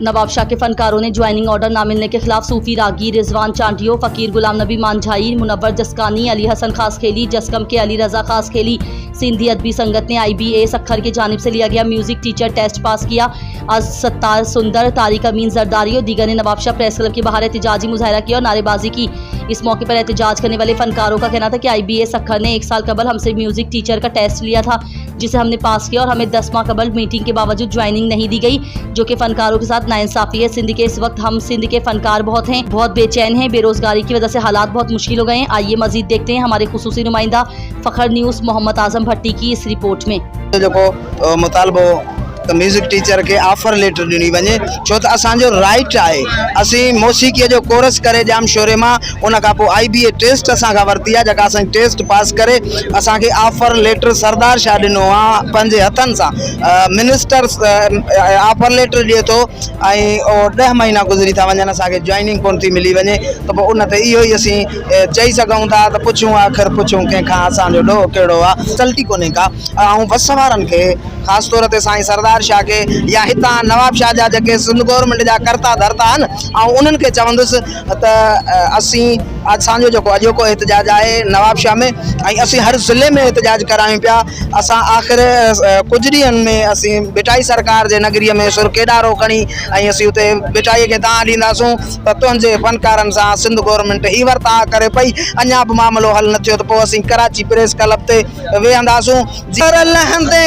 नवाबशाह के फनकारों ने joining order न मिलने के खिलाफ सूफी रागी रिजवान चांटियो, फकीर गुलाम नबी मानझाई, मुनव्वर जसकानी, अली हसन खास खेली, जसकम के अली रजा खास खेली। सिंधी अदबी संगत ने IBA सक्खर की जानिब से लिया गया म्यूजिक टीचर टेस्ट पास किया। आज सत्तार सुंदर, तारिक अमीन जरदारी और दीगर ने नवाबशाह प्रेस क्लब के बाहर एहतजाजी मुजाहरा किया और नारेबाजी की। इस मौके पर एहतजाज करने वाले फनकारों का कहना था कि IBA सक्खर ने 1 साल कबल हमसे म्यूजिक टीचर का टेस्ट लिया था, जिसे हमने पास किया और हमें 10 माह कबल मीटिंग के बावजूद ज्वाइनिंग नहीं दी गई, जो कि फनकारों के साथ नाइंसाफी है। सिंध के इस वक्त हम सिंध के फनकार बहुत बेचैन हैं, बेरोजगारी की वजह से हालात बहुत मुश्किल हो गए हैं। आइए मजीद देखते हैं हमारे खुसूसी नुमाइंदा फखर न्यूज़ मोहम्मद आजम भट्टी की इस रिपोर्ट में। जो मुतालबो तो म्यूजिक टीचर के ऑफर लेटर ॾिनी वञे, छो त असांजो राइट आहे। असीं मौसीक़ीअ जो कोर्स करे जाम शोरे मां उन खां पोइ IBA टेस्ट असांखां वरिती आहे, जेका असां टेस्ट पास करे असांखे ऑफर लेटर सरदार शाह ॾिनो आहे पंहिंजे हथनि सां। मिनिस्टर ऑफर लेटर ॾिए थो ऐं 10 महीना गुज़री था वञनि, असांखे जॉइनिंग कोन थी मिली वञे, त पोइ उन ते इहो ई असीं चई सघूं था त पुछूं, आख़िर पुछूं कंहिंखां असांजो ॾोह कहिड़ो आहे। चलती कोन्हे का। ऐं बस वारनि खे ख़ासि तौर ते साईं सरदार शाह के या हितां नवाबशाह जा जेके सिंध गवर्नमेंट जा करता धरता आहिनि, ऐं उन्हनि खे चवंदुसि त असीं असांजो जेको अॼोको एहतजाज आहे नवाबशाह में, ऐं असीं हर ज़िले में एहतजाज करायूं पिया। असां आख़िर कुझु ॾींहंनि में असीं बिटाई सरकार जे नगरीअ में सुरकेडारो खणी ऐं असीं उते बिटाईअ खे दांह ॾींदासूं त तुंहिंजे फनकारनि सां सिंध गवर्नमेंट ही वर्ता करे पई, अञा बि मामिलो हल न थियो त पोइ असीं कराची प्रेस क्लब ते वेहंदासूं। लहंदे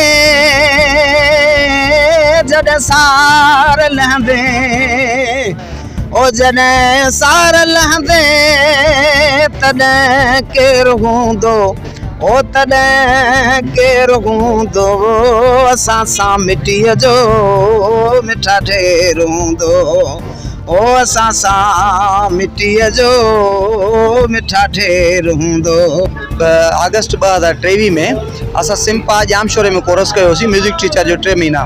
जॾहिं सार लहंदे, ओ जॾहिं सार लहंदे तॾहिं केरु हूंदो, ओ तॾहिं केरु हूंदो, असां सां मिटीअ जो मिठा ढेर हूंदो, ओ असां सां मिटीअ जो मिठा ढेर हूंदो। अगस्त 2023 में असां सिंपा जामशोरे में कोर्स कयोसीं म्यूजिक टीचर जो 3 महीना।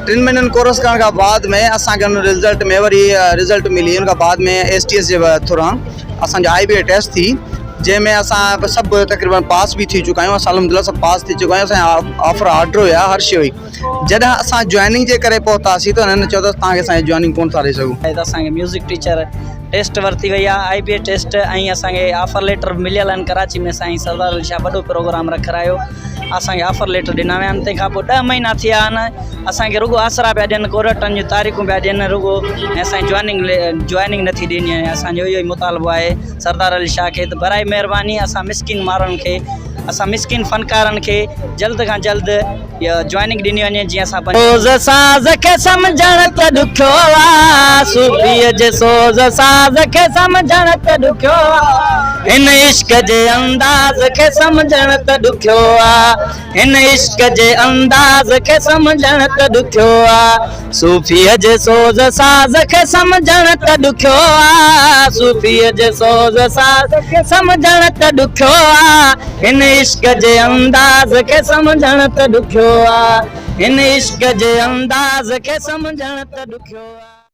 3 महीननि कोर्स करण खां बाद में असांखे उन रिज़ल्ट में वरी रिज़ल्ट मिली। उन खां बाद में STS जे थ्रू असांजो IBA टेस्ट थी, जंहिंमें असां सभु तक़रीबन पास भी थी चुका आहियूं। असां अलहमदिल्ला सब पास थी चुका आहियूं। असांजा ऑफर ऑर्डर हुया, हर शइ हुई। जॾहिं असां जॉइनिंग जे करे पहुतासीं त हुननि चयो त तव्हांखे असांजी जॉइनिंग कोन था ॾेई सघूं। असांखे म्यूज़िक टीचर टेस्ट वरिती वई आहे, IBA टेस्ट, ऐं असांखे ऑफर लेटर मिलियल आहिनि। कराची में साईं सरदार अली शाह वॾो प्रोग्राम रखायो, असांखे ऑफर लेटर ॾिना विया आहिनि। तंहिंखां पोइ 10 महीना थिया आहिनि, असांखे रुगो आसरा पिया ॾियनि, कोर्टनि जूं तारीख़ूं पिया ॾियनि रुगो, ऐं असांजी जॉइनिंग नथी ॾिनी आहे। असांजो इहो ई मुतालबो आहे सरदार अली शाह खे त बराए महिरबानी असां मिसकिन माण्हुनि खे, असां मिसकिन फनकारनि खे जल्द खां जल्द जॉइनिंग ॾिनी वञे, जीअं असां सोज़ साज़ खे सम्झण त ॾुखियो आहे, सूफ़ीअ जे सोज़ साज़ खे सम्झण त ॾुखियो आहे, हिन इश्क जे अंदाज़ खे सम्झण त ॾुखियो आहे, हिन इश्क जे अंदाज़ खे सम्झण त ॾुखियो आहे, सूफ़ीअ जे सोज़ साज़ खे सम्झण त ॾुखियो आहे, सूफ़ीअ जे सोज़ साज़ खे सम्झण त ॾुखियो आहे, हिन इश्क जे अंदाज़ खे सम्झण त ॾुखियो आहे, हिन इश्क जे अंदाज़ खे सम्झण त ॾुखियो आहे।